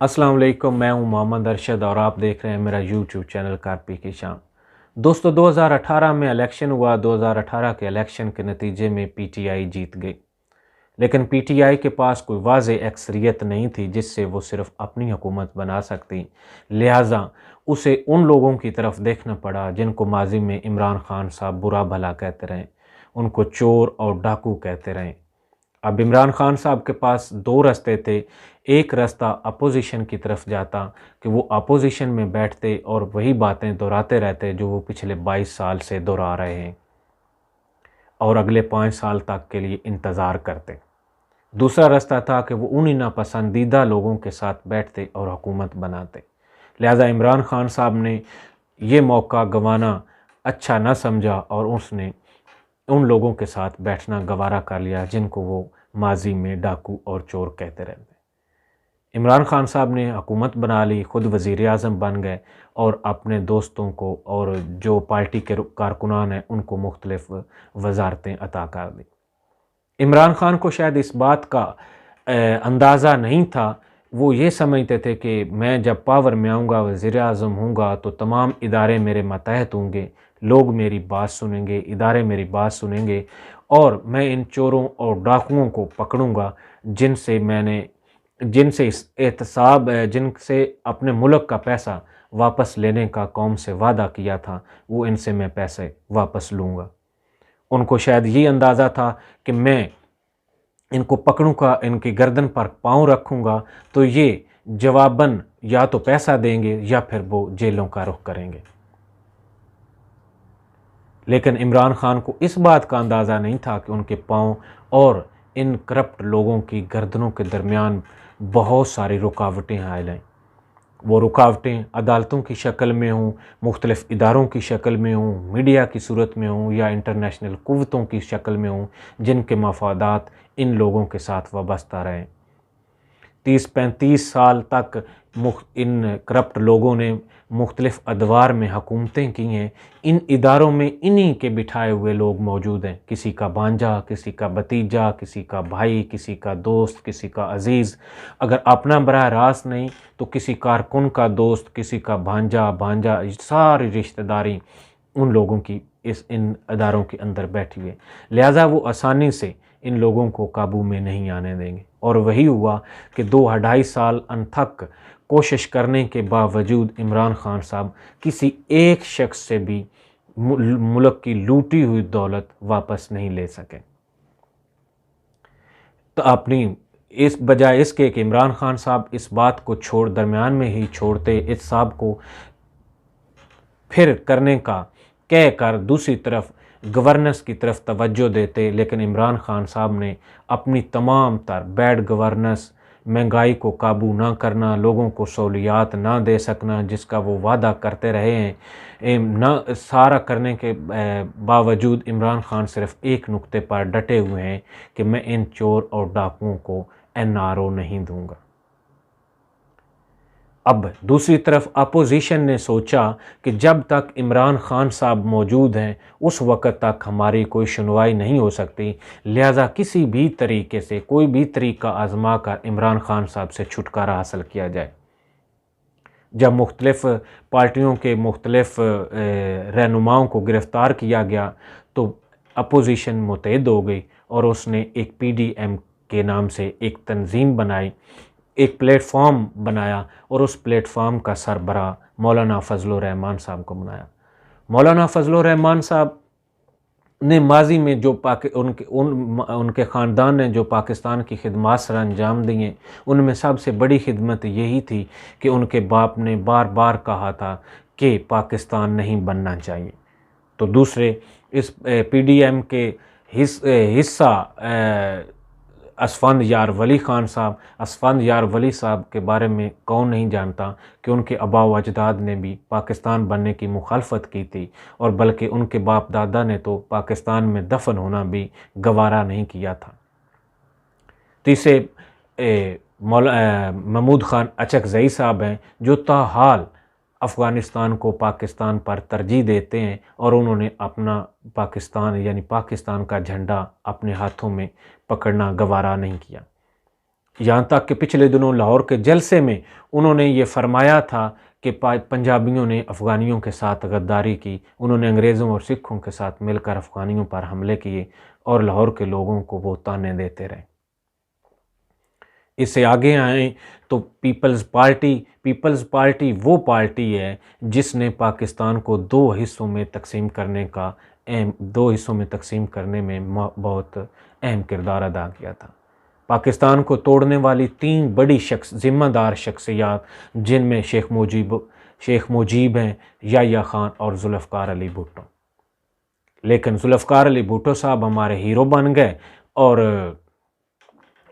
अस्सलाम वालेकुम, मैं हूं मोहम्मद अरशद और आप देख रहे हैं मेरा यूट्यूब चैनल कारपी की शाम। दोस्तों, 2018 में इलेक्शन हुआ। 2018 के इलेक्शन के नतीजे में पीटीआई जीत गई, लेकिन पीटीआई के पास कोई वाज़ेह अक्सरियत नहीं थी जिससे वो सिर्फ अपनी हुकूमत बना सकती। लिहाजा उसे उन लोगों की तरफ देखना पड़ा जिनको माजी में इमरान खान साहब बुरा भला कहते रहे, उनको चोर और डाकू कहते रहे। अब इमरान खान साहब के पास दो रास्ते थे। एक रास्ता अपोजिशन की तरफ जाता कि वो अपोजिशन में बैठते और वही बातें दोहराते रहते जो वो पिछले 22 साल से दोहरा रहे हैं और अगले 5 साल तक के लिए इंतज़ार करते। दूसरा रास्ता था कि वो उन्हीं नापसंदीदा लोगों के साथ बैठते और हुकूमत बनाते। लिहाजा इमरान खान साहब ने ये मौका गंवाना अच्छा न समझा और उसने उन लोगों के साथ बैठना गवारा कर लिया जिनको वो माजी में डाकू और चोर कहते रहते। इमरान खान साहब ने हुकूमत बना ली, ख़ुद वज़ीर आज़म बन गए और अपने दोस्तों को और जो पार्टी के कारकुनान हैं उनको मुख्तलिफ़ वज़ारतें अता कर दी। इमरान खान को शायद इस बात का अंदाज़ा नहीं था। वो ये समझते थे कि मैं जब पावर में आऊँगा, वज़ीर आज़म हूँगा, तो तमाम इदारे मेरे मातहत होंगे, लोग मेरी बात सुनेंगे, इदारे मेरी बात सुनेंगे और मैं इन चोरों और डाकुओं को पकड़ूँगा जिनसे इस एहतसाब जिनसे अपने मुल्क का पैसा वापस लेने का कौम से वादा किया था, वो इनसे मैं पैसे वापस लूँगा। उनको शायद ये अंदाज़ा था कि मैं इनको पकड़ूँगा, इनकी गर्दन पर पाँव रखूँगा तो ये जवाबन या तो पैसा देंगे या फिर वो जेलों का रुख करेंगे। लेकिन इमरान खान को इस बात का अंदाज़ा नहीं था कि उनके पाँव और इन करप्ट लोगों की गर्दनों के दरमियान बहुत सारी रुकावटें आएँ। वो रुकावटें अदालतों की शक्ल में हों, मुख्तलिफ़ इदारों की शक्ल में हों, मीडिया की सूरत में हों या इंटरनेशनल कुव्वतों की शक्ल में हों जिनके मफादात इन लोगों के साथ वाबस्ता रहें। 30-35 साल तक इन करप्ट लोगों ने मुख्तलिफ़ अदवार में हुकूमतें की हैं। इन इदारों में इन्हीं के बिठाए हुए लोग मौजूद हैं, किसी का भांजा, किसी का भतीजा, किसी का भाई, किसी का दोस्त, किसी का अज़ीज़। अगर अपना बराह रास्त नहीं तो किसी कारकुन का दोस्त, किसी का भांजा, सारी रिश्तेदारी उन लोगों की इन अदारों के अंदर बैठी हुई है। लिहाजा वो आसानी से इन लोगों को काबू में नहीं आने देंगे। और वही हुआ कि 2-2.5 साल अनथक कोशिश करने के बावजूद इमरान खान साहब किसी एक शख्स से भी मुल्क की लूटी हुई दौलत वापस नहीं ले सके। तो अपनी इस बजाय इसके कि इमरान खान साहब इस बात को दरमियान में ही छोड़ते, इस साहब को फिर करने का कह कर दूसरी तरफ गवर्नेंस की तरफ तवज्जो देते, लेकिन इमरान खान साहब ने अपनी तमाम तर बैड गवर्नेंस, महंगाई को काबू ना करना, लोगों को सहूलियात ना दे सकना जिसका वो वादा करते रहे हैं, ना सारा करने के बावजूद इमरान खान सिर्फ एक नुक्ते पर डटे हुए हैं कि मैं इन चोर और डाकुओं को NRO नहीं दूंगा। अब दूसरी तरफ अपोजिशन ने सोचा कि जब तक इमरान खान साहब मौजूद हैं उस वक़्त तक हमारी कोई सुनवाई नहीं हो सकती, लिहाजा किसी भी तरीके से कोई भी तरीका आजमा कर इमरान खान साहब से छुटकारा हासिल किया जाए। जब मुख्तलिफ़ पार्टियों के मुख्तलिफ़ रहनुमाओं को गिरफ़्तार किया गया तो अपोजिशन मुतहद हो गई और उसने एक PDM के नाम से एक तंजीम बनाई, एक प्लेटफॉर्म बनाया और उस प्लेटफॉर्म का सरबराह मौलाना फजलुर रहमान साहब को बनाया। मौलाना फजलुर रहमान साहब ने माजी में जो उनके ख़ानदान ने जो पाकिस्तान की खिदमत सर अंजाम दी हैं, उनमें सबसे बड़ी खिदमत यही थी कि उनके बाप ने बार बार कहा था कि पाकिस्तान नहीं बनना चाहिए। तो दूसरे इस PDM के हिस्सा असफंद यार वली ख़ान साहब, असफंद यार वली साहब के बारे में कौन नहीं जानता कि उनके आबा व अजदाद ने भी पाकिस्तान बनने की मुखालफत की थी और बल्कि उनके बाप दादा ने तो पाकिस्तान में दफन होना भी गवारा नहीं किया था। तीसरे महमूद ख़ान अचकज़ई साहब हैं जो ताहाल अफ़गानिस्तान को पाकिस्तान पर तरजीह देते हैं और उन्होंने अपना पाकिस्तान यानी पाकिस्तान का झंडा अपने हाथों में पकड़ना गवारा नहीं किया। यहाँ तक कि पिछले दिनों लाहौर के जलसे में उन्होंने ये फरमाया था कि पंजाबियों ने अफ़गानियों के साथ गद्दारी की, उन्होंने अंग्रेज़ों और सिखों के साथ मिलकर अफ़गानियों पर हमले किए और लाहौर के लोगों को वो ताने देते रहे। इससे आगे आएँ तो पीपल्स पार्टी वो पार्टी है जिसने पाकिस्तान को दो हिस्सों में तकसीम करने में बहुत अहम किरदार अदा किया था। पाकिस्तान को तोड़ने वाली 3 बड़ी ज़िम्मेदार शख्सियात, जिनमें शेख मुजीब हैं, याह्या खान और ज़ुल्फ़िकार अली भुट्टो। लेकिन ज़ुल्फ़िकार अली भुट्टो साहब हमारे हीरो बन गए और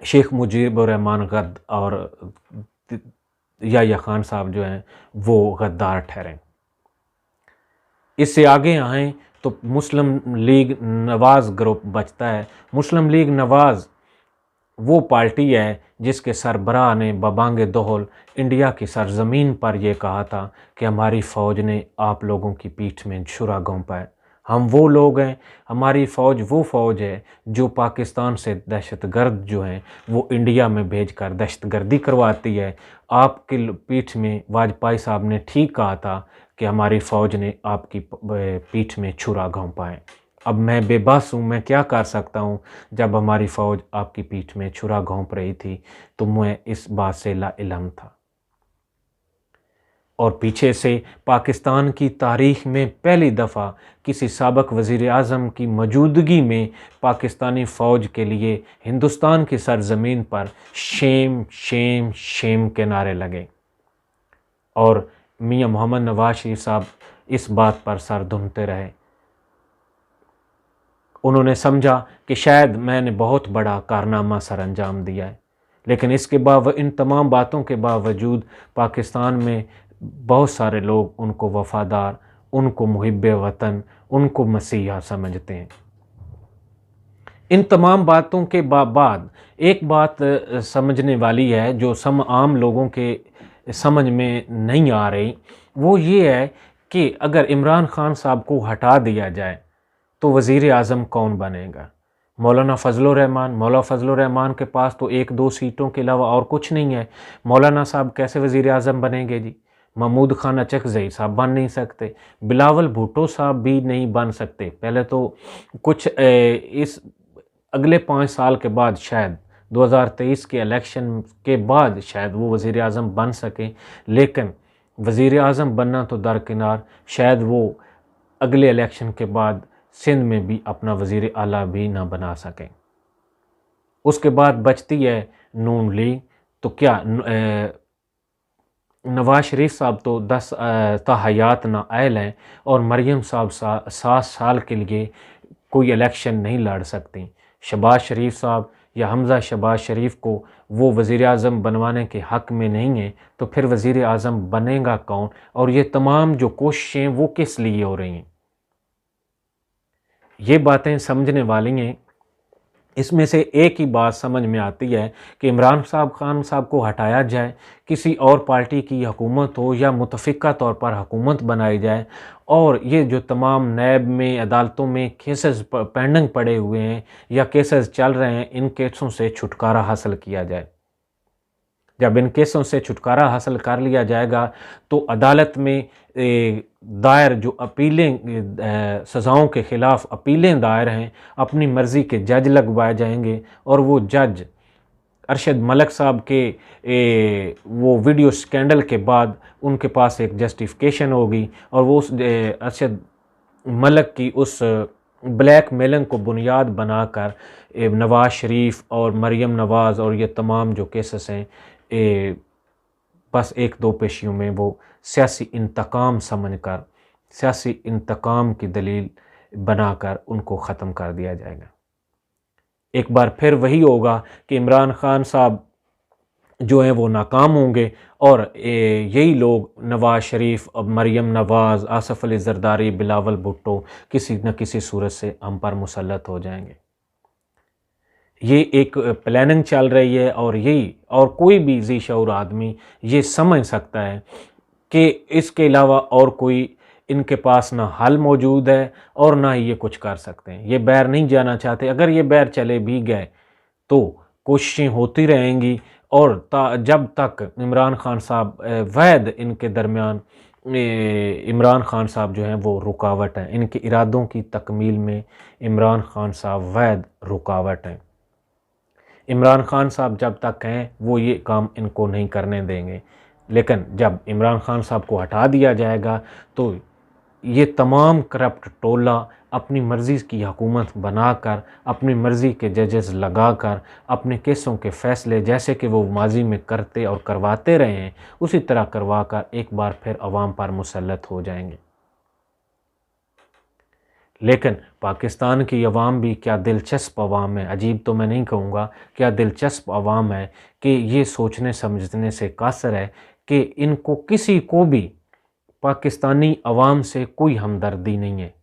शेख मुजीबुर रहमान और याह्या खान साहब जो हैं वो गद्दार ठहरे। इससे आगे आएँ तो मुस्लिम लीग नवाज़ ग्रुप बचता है। मुस्लिम लीग नवाज़ वो पार्टी है जिसके सरबराह ने बबांग दोहल इंडिया की सरजमीन पर यह कहा था कि हमारी फ़ौज ने आप लोगों की पीठ में छुरा घोंपा है। हम वो लोग हैं, हमारी फ़ौज वो फ़ौज है जो पाकिस्तान से दहशतगर्द जो हैं वो इंडिया में भेजकर दहशतगर्दी करवाती है। आपकी पीठ में वाजपेयी साहब ने ठीक कहा था कि हमारी फ़ौज ने आपकी पीठ में छुरा घोंपा है। अब मैं बेबस हूँ, मैं क्या कर सकता हूँ? जब हमारी फ़ौज आपकी पीठ में छुरा घोंप रही थी तो मैं इस बात से लाइल्म था। और पीछे से पाकिस्तान की तारीख़ में पहली दफ़ा किसी साबिक़ वज़ीर-ए-आज़म की मौजूदगी में पाकिस्तानी फ़ौज के लिए हिंदुस्तान की सरज़मीन पर शेम शेम शेम के नारे लगे और मियां मोहम्मद नवाज शरीफ साहब इस बात पर सर धुनते रहे। उन्होंने समझा कि शायद मैंने बहुत बड़ा कारनामा सर अंजाम दिया है, लेकिन इन तमाम बातों के बावजूद पाकिस्तान में बहुत सारे लोग उनको वफ़ादार, उनको मुहिब्बे वतन, उनको मसीहा समझते हैं। इन तमाम बातों के बाद एक बात समझने वाली है जो आम लोगों के समझ में नहीं आ रही, वो ये है कि अगर इमरान खान साहब को हटा दिया जाए तो वज़ीर आज़म कौन बनेगा? मौलाना फ़ज़ल रहमान के पास तो 1-2 सीटों के अलावा और कुछ नहीं है। मौलाना साहब कैसे वज़ीर आज़म बनेंगे जी? महमूद खान अचकज़ई साहब बन नहीं सकते, बिलावल भुट्टो साहब भी नहीं बन सकते। पहले तो कुछ इस अगले 5 साल के बाद शायद 2023 के इलेक्शन के बाद शायद वो वज़ीर आज़म बन सकें, लेकिन वज़ीर आज़म बनना तो दरकिनार, शायद वो अगले इलेक्शन के बाद सिंध में भी अपना वज़ीर आला भी ना बना सकें। उसके बाद बचती है नून लीग। तो क्या नवाज शरीफ साहब तो 10 हयात नाअहल हैं और मरियम साहब 7 साल के लिए कोई इलेक्शन नहीं लड़ सकती। शहबाज शरीफ साहब या हमज़ा शहबाज शरीफ को वो वज़ीर आज़म बनवाने के हक़ में नहीं है, तो फिर वज़ीर आज़म बनेगा कौन? और ये तमाम जो कोशिशें वो किस लिए हो रही हैं? ये बातें समझने वाली हैं। इसमें से एक ही बात समझ में आती है कि इमरान खान साहब को हटाया जाए, किसी और पार्टी की हुकूमत हो या मुतफ़िक़ा तौर पर हुकूमत बनाई जाए और ये जो तमाम नैब में, अदालतों में केसेस पेंडिंग पड़े हुए हैं या केसेस चल रहे हैं, इन केसों से छुटकारा हासिल किया जाए। जब इन केसों से छुटकारा हासिल कर लिया जाएगा तो अदालत में दायर जो अपीलें, सज़ाओं के ख़िलाफ़ अपीलें दायर हैं, अपनी मर्ज़ी के जज लगवाए जाएंगे और वो जज अरशद मलिक साहब के वो वीडियो स्कैंडल के बाद उनके पास एक जस्टिफिकेशन होगी और वो उस अरशद मलिक की उस ब्लैक मेलिंग को बुनियाद बनाकर नवाज़ शरीफ और मरियम नवाज़ और ये तमाम जो केसेस हैं बस 1-2 पेशियों में वो सियासी इंतकाम समझकर, सियासी इंतकाम की दलील बनाकर उनको ख़त्म कर दिया जाएगा। एक बार फिर वही होगा कि इमरान खान साहब जो हैं वो नाकाम होंगे और यही लोग नवाज़ शरीफ, अब मरियम नवाज़, आसिफ अली ज़रदारी, बिलावल भुट्टो किसी न किसी सूरत से हम पर मुसल्लत हो जाएंगे। ये एक प्लानिंग चल रही है और कोई भी ज़ी शऊर आदमी ये समझ सकता है कि इसके अलावा और कोई इनके पास ना हल मौजूद है और ना ही ये कुछ कर सकते हैं। ये बैर नहीं जाना चाहते। अगर ये बैर चले भी गए तो कोशिशें होती रहेंगी और जब तक इमरान खान साहब वैद इनके दरमियान इमरान खान साहब जो हैं वो रुकावट हैं, इनके इरादों की तकमील में इमरान खान साहब वैद रुकावट हैं। इमरान खान साहब जब तक हैं वो ये काम इनको नहीं करने देंगे, लेकिन जब इमरान खान साहब को हटा दिया जाएगा तो ये तमाम करप्ट टोला अपनी मर्ज़ी की हुकूमत बनाकर, अपनी मर्ज़ी के जजेस लगाकर, अपने केसों के फ़ैसले जैसे कि वो माजी में करते और करवाते रहे हैं उसी तरह करवाकर एक बार फिर अवाम पर मुसल्लत हो जाएंगे। लेकिन पाकिस्तान की अवाम भी क्या दिलचस्प अवाम है, अजीब तो मैं नहीं कहूँगा, क्या दिलचस्प अवाम है कि ये सोचने समझने से कासर है कि इनको किसी को भी पाकिस्तानी अवाम से कोई हमदर्दी नहीं है,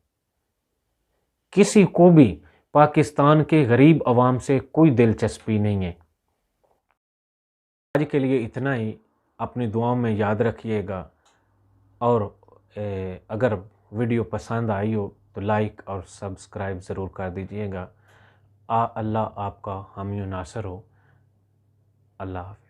किसी को भी पाकिस्तान के गरीब अवाम से कोई दिलचस्पी नहीं है। आज के लिए इतना ही, अपनी दुआओं में याद रखिएगा और अगर वीडियो पसंद आई हो तो लाइक और सब्सक्राइब ज़रूर कर दीजिएगा। अल्लाह आपका हामी नासर हो। अल्लाह हाफ़िज़।